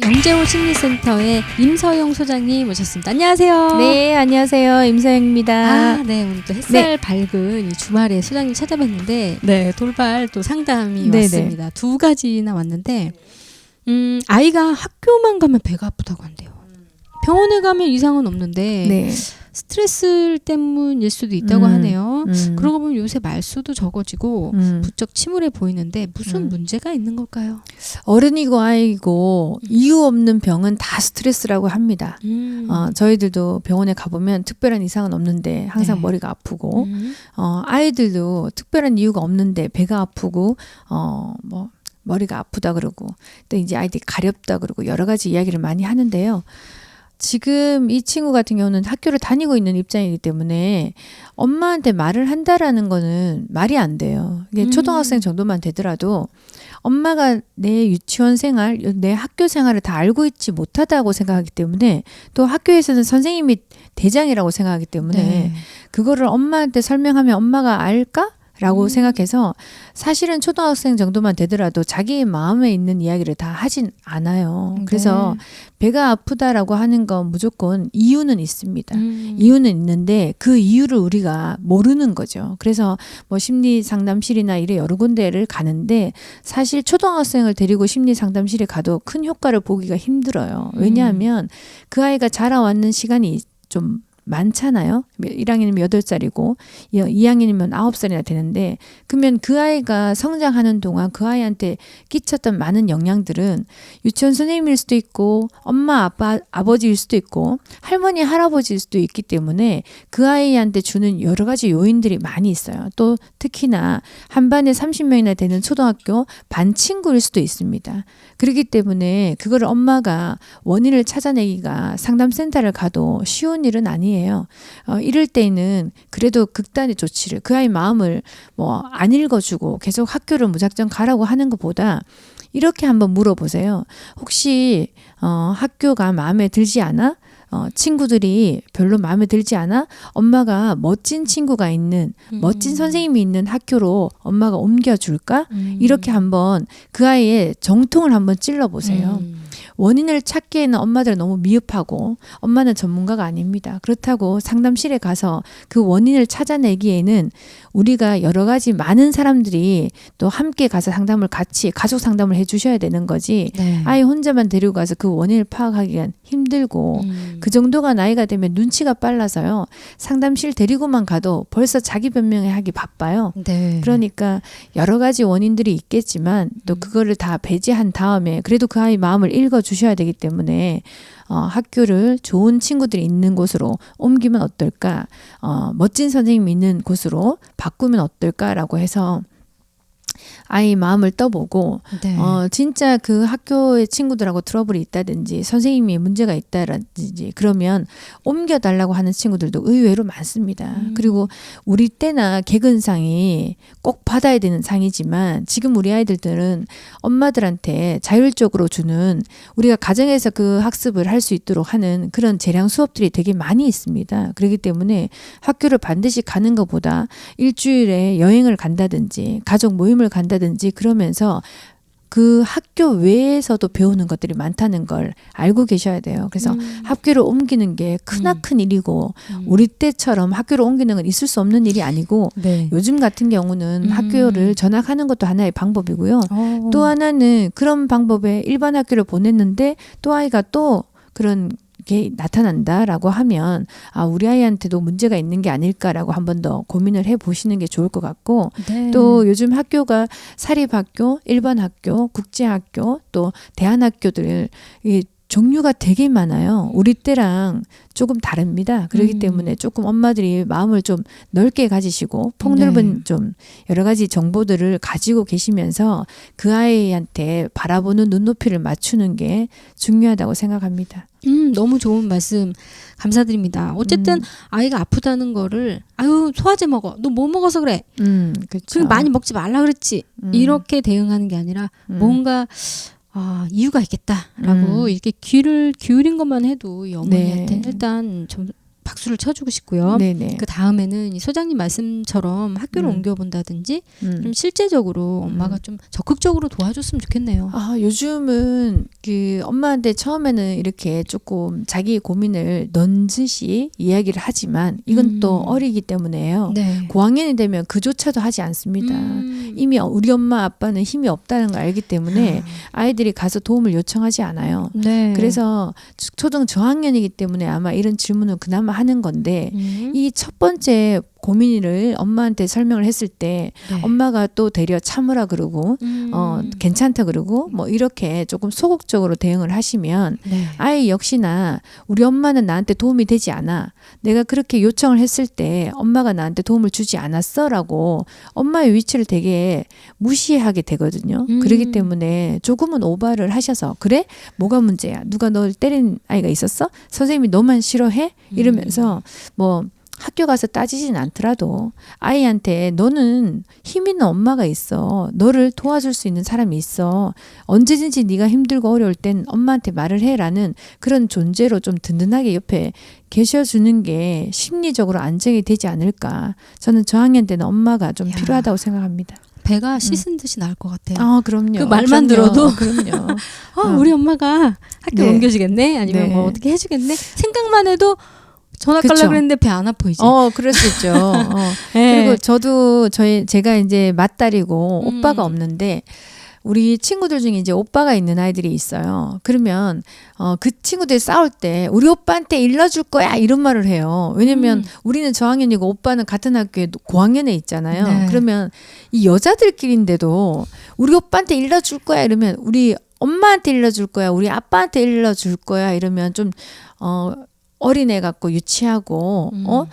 영재호 심리센터의 임서영 소장님 모셨습니다. 안녕하세요. 네, 안녕하세요. 임서영입니다. 네, 오늘 또 햇살 밝은 이 주말에 소장님 찾아뵀는데, 네, 돌발 또 상담이 네네. 왔습니다. 두 가지나 왔는데, 아이가 학교만 가면 배가 아프다고 한대요. 병원에 가면 이상은 없는데, 네. 스트레스 때문일 수도 있다고 하네요. 그러고 보면 요새 말수도 적어지고 부쩍 침울해 보이는데 무슨 문제가 있는 걸까요? 어른이고 아이고 이유 없는 병은 다 스트레스라고 합니다. 저희들도 병원에 가보면 특별한 이상은 없는데 항상 네. 머리가 아프고 아이들도 특별한 이유가 없는데 배가 아프고 뭐 머리가 아프다 그러고 또 이제 아이들이 가렵다 그러고 여러 가지 이야기를 많이 하는데요. 지금 이 친구 같은 경우는 학교를 다니고 있는 입장이기 때문에 엄마한테 말을 한다라는 거는 말이 안 돼요. 이게 초등학생 정도만 되더라도 엄마가 내 유치원 생활, 내 학교 생활을 다 알고 있지 못하다고 생각하기 때문에 또 학교에서는 선생님이 대장이라고 생각하기 때문에 네. 그거를 엄마한테 설명하면 엄마가 알까? 라고 생각해서 사실은 초등학생 정도만 되더라도 자기 마음에 있는 이야기를 다 하진 않아요. 그래서 배가 아프다라고 하는 건 무조건 이유는 있습니다. 이유는 있는데 그 이유를 우리가 모르는 거죠. 그래서 뭐 심리 상담실이나 이래 여러 군데를 가는데 사실 초등학생을 데리고 심리 상담실에 가도 큰 효과를 보기가 힘들어요. 왜냐하면 그 아이가 자라왔는 시간이 좀 많잖아요. 1학년이면 8살이고 2학년이면 9살이나 되는데 그러면 그 아이가 성장하는 동안 그 아이한테 끼쳤던 많은 영향들은 유치원 선생님일 수도 있고 엄마 아빠 아버지일 수도 있고 할머니 할아버지일 수도 있기 때문에 그 아이한테 주는 여러 가지 요인들이 많이 있어요. 또 특히나 한 반에 30명이나 되는 초등학교 반 친구일 수도 있습니다. 그렇기 때문에 그걸 엄마가 원인을 찾아내기가 상담센터를 가도 쉬운 일은 아니에요. 이럴 때는 그래도 극단의 조치를 그 아이 마음을 뭐 안 읽어주고 계속 학교를 무작정 가라고 하는 것보다 이렇게 한번 물어보세요. 혹시 학교가 마음에 들지 않아? 친구들이 별로 마음에 들지 않아? 엄마가 멋진 친구가 있는 멋진 선생님이 있는 학교로 엄마가 옮겨줄까? 이렇게 한번 그 아이의 정통을 한번 찔러보세요. 원인을 찾기에는 엄마들은 너무 미흡하고 엄마는 전문가가 아닙니다. 그렇다고 상담실에 가서 그 원인을 찾아내기에는 우리가 여러 가지 많은 사람들이 또 함께 가서 상담을 같이 가족 상담을 해주셔야 되는 거지 네. 아이 혼자만 데리고 가서 그 원인을 파악하기가 힘들고 그 정도가 나이가 되면 눈치가 빨라서요. 상담실 데리고만 가도 벌써 자기 변명을 하기 바빠요. 네. 그러니까 여러 가지 원인들이 있겠지만 또 그거를 다 배제한 다음에 그래도 그 아이 마음을 읽어주셔야 되기 때문에 학교를 좋은 친구들이 있는 곳으로 옮기면 어떨까? 멋진 선생님이 있는 곳으로 바꾸면 어떨까라고 해서 아이 마음을 떠보고 네. 진짜 그 학교의 친구들하고 트러블이 있다든지 선생님이 문제가 있다든지 그러면 옮겨달라고 하는 친구들도 의외로 많습니다. 그리고 우리 때나 개근상이 꼭 받아야 되는 상이지만 지금 우리 아이들은 엄마들한테 자율적으로 주는 우리가 가정에서 그 학습을 할 수 있도록 하는 그런 재량 수업들이 되게 많이 있습니다. 그렇기 때문에 학교를 반드시 가는 것보다 일주일에 여행을 간다든지 가족 모임을 간다든지 그러면서 그 학교 외에서도 배우는 것들이 많다는 걸 알고 계셔야 돼요. 그래서 학교를 옮기는 게 크나큰 일이고 우리 때처럼 학교를 옮기는 건 있을 수 없는 일이 아니고 네. 요즘 같은 경우는 학교를 전학하는 것도 하나의 방법이고요. 또 하나는 그런 방법에 일반 학교를 보냈는데 또 아이가 또 그런 게 나타난다라고 하면 우리 아이한테도 문제가 있는 게 아닐까라고 한 번 더 고민을 해보시는 게 좋을 것 같고 네. 또 요즘 학교가 사립학교, 일반학교, 국제학교 또 대안학교들 이 종류가 되게 많아요. 우리 때랑 조금 다릅니다. 그렇기 때문에 조금 엄마들이 마음을 좀 넓게 가지시고 폭넓은 좀 여러 가지 정보들을 가지고 계시면서 그 아이한테 바라보는 눈높이를 맞추는 게 중요하다고 생각합니다. 너무 좋은 말씀 감사드립니다. 어쨌든 아이가 아프다는 거를 아유 소화제 먹어. 너 뭐 먹어서 그래. 그렇죠. 그럼 많이 먹지 말라 그랬지. 이렇게 대응하는 게 아니라 뭔가 이유가 있겠다라고 이렇게 귀를 기울인 것만 해도 이 어머니한테는 네. 일단 좀 박수를 쳐주고 싶고요. 네네. 그 다음에는 이 소장님 말씀처럼 학교를 옮겨본다든지 좀 실제적으로 엄마가 좀 적극적으로 도와줬으면 좋겠네요. 요즘은 그 엄마한테 처음에는 이렇게 조금 자기 고민을 넌지시 이야기를 하지만 이건 또 어리기 때문에요. 네. 고학년이 되면 그조차도 하지 않습니다. 이미 우리 엄마 아빠는 힘이 없다는 걸 알기 때문에 아이들이 가서 도움을 요청하지 않아요. 네. 그래서 초등 저학년이기 때문에 아마 이런 질문을 그나마 하는 건데 이 첫 번째 고민을 엄마한테 설명을 했을 때 네. 엄마가 또 되려 참으라 그러고 괜찮다 그러고 뭐 이렇게 조금 소극적으로 대응을 하시면 네. 아이 역시나 우리 엄마는 나한테 도움이 되지 않아. 내가 그렇게 요청을 했을 때 엄마가 나한테 도움을 주지 않았어 라고 엄마의 위치를 되게 무시하게 되거든요. 그렇기 때문에 조금은 오바를 하셔서 그래? 뭐가 문제야? 누가 널 때린 아이가 있었어? 선생님이 너만 싫어해? 이러면서 뭐 학교 가서 따지진 않더라도 아이한테 너는 힘 있는 엄마가 있어. 너를 도와줄 수 있는 사람이 있어. 언제든지 네가 힘들고 어려울 땐 엄마한테 말을 해라는 그런 존재로 좀 든든하게 옆에 계셔주는 게 심리적으로 안정이 되지 않을까. 저는 저학년 때는 엄마가 좀 필요하다고 생각합니다. 배가 씻은 듯이 나을 것 같아요. 그럼요. 그 말만 그럼요. 들어도 그럼요. 우리 엄마가 학교 네. 옮겨주겠네? 아니면 네. 뭐 어떻게 해주겠네? 생각만 해도 전화 그쵸. 깔라 그랬는데 배 안 아파 이제. 그럴 수 있죠. 네. 그리고 저도 제가 이제 맏딸이고 오빠가 없는데 우리 친구들 중에 이제 오빠가 있는 아이들이 있어요. 그러면 그 친구들이 싸울 때 우리 오빠한테 일러줄 거야 이런 말을 해요. 왜냐면 우리는 저학년이고 오빠는 같은 학교에 고학년에 있잖아요. 네. 그러면 이 여자들끼리인데도 우리 오빠한테 일러줄 거야 이러면 우리 엄마한테 일러줄 거야 우리 아빠한테 일러줄 거야 이러면 좀 어린애 같고 유치하고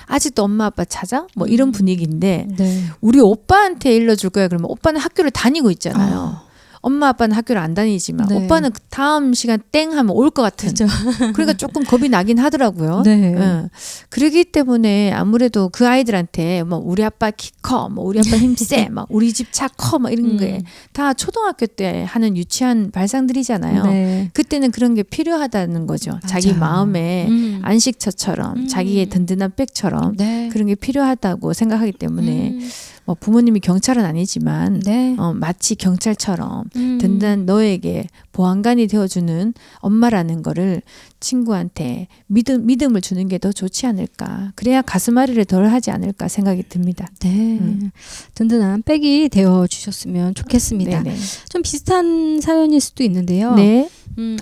아직도 엄마 아빠 찾아? 뭐 이런 분위기인데 네. 우리 오빠한테 일러줄 거야 그러면 오빠는 학교를 다니고 있잖아요. 엄마 아빠는 학교를 안 다니지만 네. 오빠는 다음 시간 땡 하면 올 것 같은. 그렇죠. 그러니까 조금 겁이 나긴 하더라고요. 네. 그러기 때문에 아무래도 그 아이들한테 뭐 우리 아빠 키 커, 뭐 우리 아빠 힘 세, 막 우리 집 차 커, 막 이런 게 다 초등학교 때 하는 유치한 발상들이잖아요. 네. 그때는 그런 게 필요하다는 거죠. 맞아. 자기 마음에 안식처처럼 자기의 든든한 백처럼 네. 그런 게 필요하다고 생각하기 때문에 뭐 부모님이 경찰은 아니지만 네. 마치 경찰처럼 든든한 너에게 보안관이 되어주는 엄마라는 거를 친구한테 믿음을 주는 게 더 좋지 않을까. 그래야 가슴앓이를 덜 하지 않을까 생각이 듭니다. 네. 든든한 백이 되어주셨으면 좋겠습니다. 네네. 좀 비슷한 사연일 수도 있는데요. 네.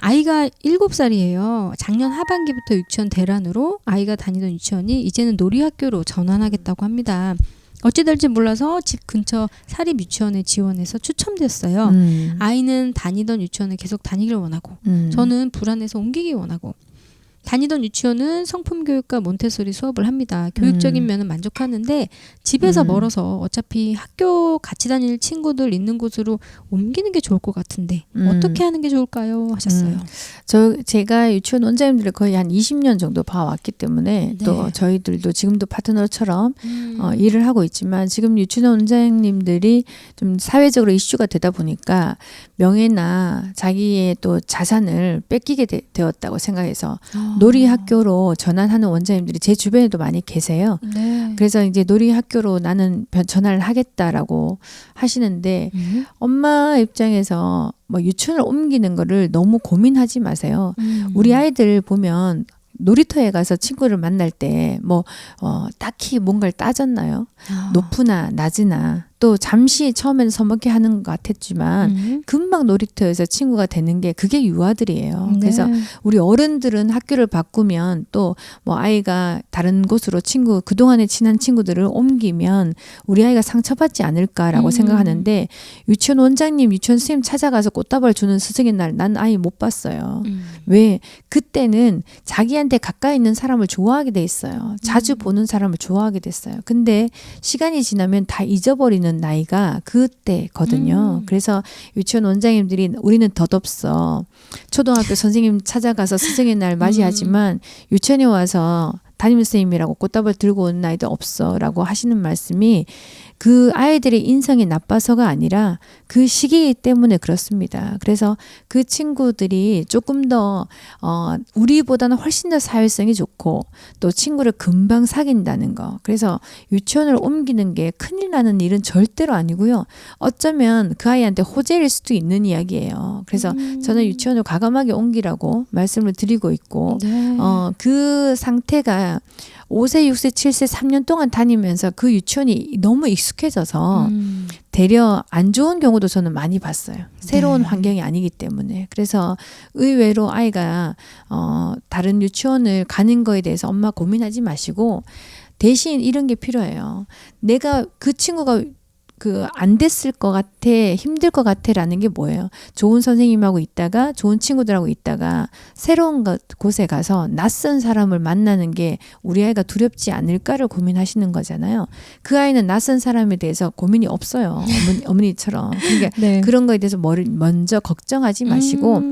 아이가 7살이에요. 작년 하반기부터 유치원 대란으로 아이가 다니던 유치원이 이제는 놀이학교로 전환하겠다고 합니다. 어찌 될지 몰라서 집 근처 사립 유치원에 지원해서 추첨됐어요. 아이는 다니던 유치원에 계속 다니길 원하고 저는 불안해서 옮기기 원하고 다니던 유치원은 성품교육과 몬테소리 수업을 합니다. 교육적인 면은 만족하는데 집에서 멀어서 어차피 학교 같이 다닐 친구들 있는 곳으로 옮기는 게 좋을 것 같은데 어떻게 하는 게 좋을까요? 하셨어요. 제가 유치원 원장님들을 거의 한 20년 정도 봐왔기 때문에 네. 또 저희들도 지금도 파트너처럼 일을 하고 있지만 지금 유치원 원장님들이 좀 사회적으로 이슈가 되다 보니까 명예나 자기의 또 자산을 뺏기게 되었다고 생각해서 놀이학교로 전환하는 원장님들이 제 주변에도 많이 계세요. 네. 그래서 이제 놀이학교로 나는 전환을 하겠다라고 하시는데 엄마 입장에서 뭐 유치원을 옮기는 거를 너무 고민하지 마세요. 우리 아이들 보면 놀이터에 가서 친구를 만날 때 뭐 딱히 뭔가를 따졌나요? 높으나 낮으나 또 잠시 처음에는 서먹게 하는 것 같았지만 금방 놀이터에서 친구가 되는 게 그게 유아들이에요. 네. 그래서 우리 어른들은 학교를 바꾸면 또 뭐 아이가 다른 곳으로 그동안에 친한 친구들을 옮기면 우리 아이가 상처받지 않을까라고 생각하는데 유치원 원장님, 유치원 선생님 찾아가서 꽃다발 주는 스승의 날 난 아이 못 봤어요. 왜? 그때는 자기한테 가까이 있는 사람을 좋아하게 돼 있어요. 자주 보는 사람을 좋아하게 됐어요. 근데 시간이 지나면 다 잊어버리는 나이가 그때거든요. 그래서 유치원 원장님들이 우리는 덧없어. 초등학교 선생님 찾아가서 스승의 날 맞이하지만 유치원에 와서 담임선생님이라고 꽃다발 들고 오는 아이도 없어 라고 하시는 말씀이 그 아이들의 인성이 나빠서가 아니라 그 시기 때문에 그렇습니다. 그래서 그 친구들이 조금 더 우리보다는 훨씬 더 사회성이 좋고 또 친구를 금방 사귄다는 거. 그래서 유치원을 옮기는 게 큰일 나는 일은 절대로 아니고요. 어쩌면 그 아이한테 호재일 수도 있는 이야기예요. 그래서 저는 유치원을 과감하게 옮기라고 말씀을 드리고 있고 네. 그 상태가 5세, 6세, 7세 3년 동안 다니면서 그 유치원이 너무 익숙해져서 되려 안 좋은 경우도 저는 많이 봤어요. 새로운 네. 환경이 아니기 때문에. 그래서 의외로 아이가 다른 유치원을 가는 거에 대해서 엄마 고민하지 마시고 대신 이런 게 필요해요. 내가 그 친구가 안 됐을 것 같아, 힘들 것 같아라는 게 뭐예요? 좋은 선생님하고 있다가, 좋은 친구들하고 있다가, 새로운 곳에 가서 낯선 사람을 만나는 게 우리 아이가 두렵지 않을까를 고민하시는 거잖아요. 그 아이는 낯선 사람에 대해서 고민이 없어요. 어머니처럼. 그러니까 네. 그런 거에 대해서 먼저 걱정하지 마시고,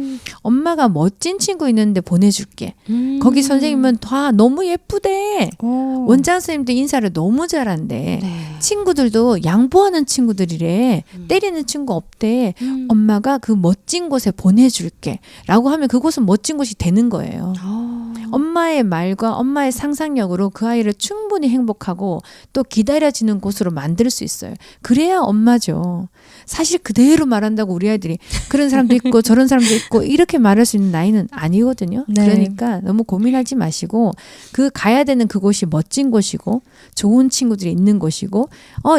엄마가 멋진 친구 있는데 보내줄게. 거기 선생님은 다 너무 예쁘대. 원장 선생님도 인사를 너무 잘한대. 네. 친구들도 양보하는 친구들이래. 때리는 친구 없대. 엄마가 그 멋진 곳에 보내줄게. 라고 하면 그곳은 멋진 곳이 되는 거예요. 엄마의 말과 엄마의 상상력으로 그 아이를 충분히 행복하고 또 기다려지는 곳으로 만들 수 있어요. 그래야 엄마죠. 사실 그대로 말한다고 우리 아이들이 그런 사람도 있고 저런 사람도 있고 이렇게 말할 수 있는 나이는 아니거든요. 네. 그러니까 너무 고민하지 마시고 그 가야 되는 그곳이 멋진 곳이고 좋은 친구들이 있는 곳이고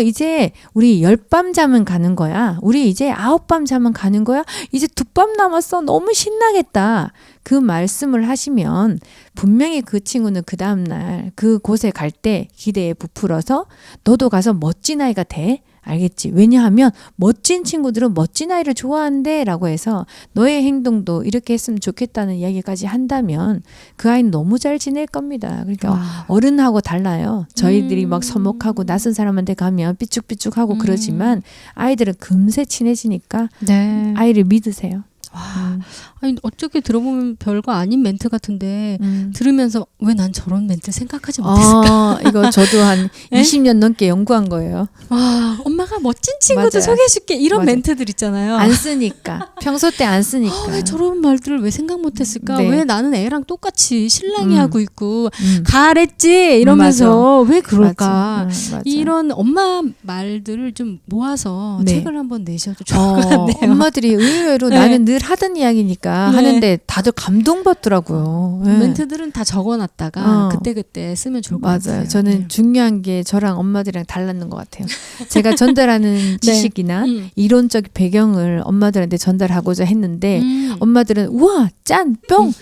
이제 우리 10밤 자면 가는 거야. 우리 이제 9밤 자면 가는 거야. 이제 2밤 남았어. 너무 신나겠다. 그 말씀을 하시면 분명히 그 친구는 그 다음날 그곳에 갈 때 기대에 부풀어서 너도 가서 멋진 아이가 돼. 알겠지? 왜냐하면 멋진 친구들은 멋진 아이를 좋아한대 라고 해서 너의 행동도 이렇게 했으면 좋겠다는 이야기까지 한다면 그 아이는 너무 잘 지낼 겁니다. 그러니까 와. 어른하고 달라요. 저희들이 막 서먹하고 낯선 사람한테 가면 삐죽삐죽하고 그러지만 아이들은 금세 친해지니까 네. 아이를 믿으세요. 와. 아니 어떻게 들어보면 별거 아닌 멘트 같은데 들으면서 왜 난 저런 멘트 생각하지 못했을까? 이거 저도 한 네? 20년 넘게 연구한 거예요. 와, 엄마가 멋진 친구도 맞아요. 소개해줄게 이런 맞아요. 멘트들 있잖아요. 안 쓰니까. 평소 때 안 쓰니까. 왜 저런 말들을 왜 생각 못했을까? 네. 왜 나는 애랑 똑같이 신랑이 하고 있고 음. 가랬지 이러면서 왜 그럴까? 맞아. 이런 엄마 말들을 좀 모아서 네. 책을 한번 내셔도 좋을 것 같네요. 엄마들이 의외로 네. 나는 늘 하던 이야기니까 네. 하는데 다들 감동받더라고요. 네. 멘트들은 다 적어놨다가 어. 그때그때 쓰면 좋을 것 맞아요. 같아요. 저는 네. 중요한 게 저랑 엄마들이랑 달랐는 것 같아요. 제가 전달하는 지식이나 이론적 배경을 엄마들한테 전달하고자 했는데 엄마들은 우와 짠 뿅.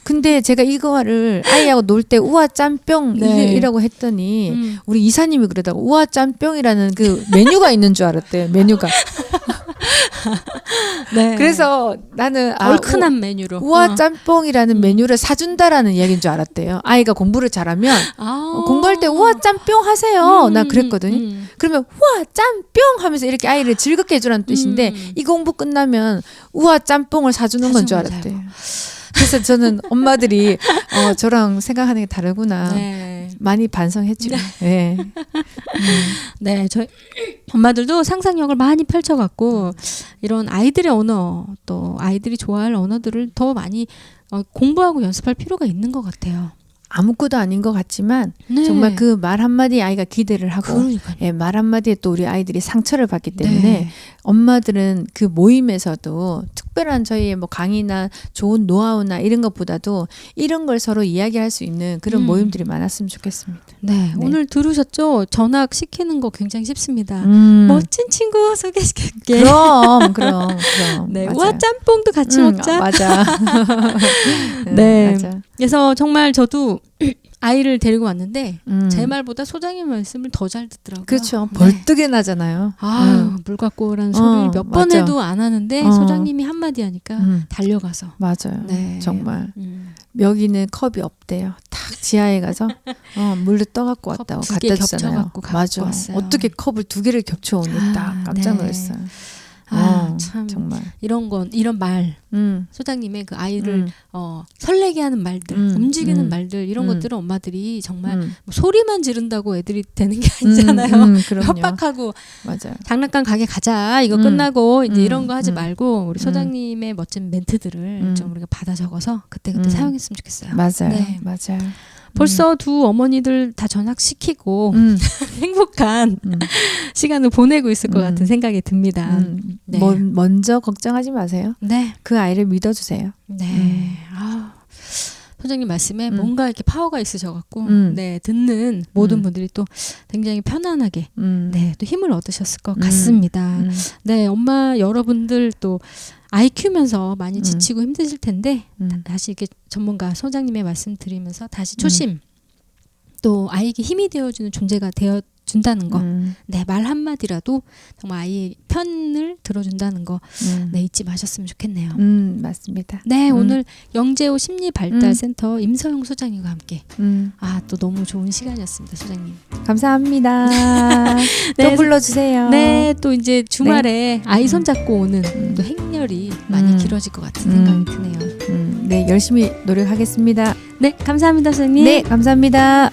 근데 제가 이거를 아이하고 놀 때 우와 짠뿅 네. 이라고 했더니 우리 이사님이 그러다가 우와 짠뿅이라는 그 메뉴가 있는 줄 알았대요. 메뉴가. 네. 그래서 나는 얼큰한 메뉴로 우와 짬뽕이라는 메뉴를 사준다라는 이야기인 줄 알았대요. 아이가 공부를 잘하면 공부할 때 우와 짬뽕 하세요. 나 그랬거든요. 그러면 우와 짬뽕 하면서 이렇게 아이를 즐겁게 해주라는 뜻인데 이 공부 끝나면 우와 짬뽕을 사주는 건 줄 알았대요. 그래서 저는 엄마들이 저랑 생각하는 게 다르구나. 네. 많이 반성했죠. 네. 네, 저희 엄마들도 상상력을 많이 펼쳐갖고 이런 아이들의 언어 또 아이들이 좋아할 언어들을 더 많이 공부하고 연습할 필요가 있는 것 같아요. 아무것도 아닌 것 같지만 네. 정말 그 말 한마디에 아이가 기대를 하고 그러니까요. 예, 말 한마디에 또 우리 아이들이 상처를 받기 때문에 네. 엄마들은 그 모임에서도 특별한 저희의 뭐 강의나 좋은 노하우나 이런 것보다도 이런 걸 서로 이야기할 수 있는 그런 모임들이 많았으면 좋겠습니다. 네, 네. 오늘 들으셨죠? 전학 시키는 거 굉장히 쉽습니다. 음. 멋진 친구 소개시킬게. 그럼. 네, 맞아요. 우와 짬뽕도 같이 먹자. 맞아. 네. 맞아. 그래서 정말 저도 아이를 데리고 왔는데 제 말보다 소장님 말씀을 더 잘 듣더라고요. 그렇죠. 네. 벌떡이 나잖아요. 물 갖고 오라는 소리를 몇 번 맞아. 해도 안 하는데 소장님이 한마디 하니까 달려가서. 맞아요. 네. 정말. 여기는 컵이 없대요. 탁 지하에 가서 물을 떠갖고 컵 왔다고 두 개 갖다 주잖아요. 겹쳐갖고 갖고 맞아. 왔어요. 어떻게 컵을 2개를 겹쳐오니 딱 깜짝 네. 놀랐어요. 참 정말. 이런 말 소장님의 그 아이를 설레게 하는 말들, 움직이는 말들 이런 것들은 엄마들이 정말 뭐 소리만 지른다고 애들이 되는 게 아니잖아요. 그럼요. 협박하고 맞아요. 장난감 가게 가자 이거 끝나고 이제 이런 거 하지 말고 우리 음. 소장님의 멋진 멘트들을 좀 우리가 받아 적어서 그때그때 사용했으면 좋겠어요. 맞아요. 네. 맞아요. 벌써 두 어머니들 다 전학시키고 행복한 시간을 보내고 있을 것 같은 생각이 듭니다. 네. 먼저 걱정하지 마세요. 네. 그 아이를 믿어주세요. 네. 소장님 말씀에 뭔가 이렇게 파워가 있으셔갖고, 네, 듣는 모든 분들이 또 굉장히 편안하게, 네, 또 힘을 얻으셨을 것 같습니다. 네, 엄마 여러분들 또 아이 키우면서 많이 지치고 힘드실 텐데, 다시 이렇게 전문가 소장님의 말씀 드리면서 다시 초심, 또 아이에게 힘이 되어주는 존재가 되어준다는 거, 네, 말 한마디라도 정말 아이의 편을 들어준다는 거, 네, 잊지 마셨으면 좋겠네요. 맞습니다. 네, 오늘 영재호 심리발달센터 임서영 소장님과 함께 또 너무 좋은 시간이었습니다, 소장님. 감사합니다. 네, 또 불러주세요. 네, 또 이제 주말에 아이 손잡고 오는 또 행렬이 많이 길어질 것 같은 생각이 드네요. 네, 열심히 노력하겠습니다. 네, 감사합니다, 소장님. 네, 감사합니다.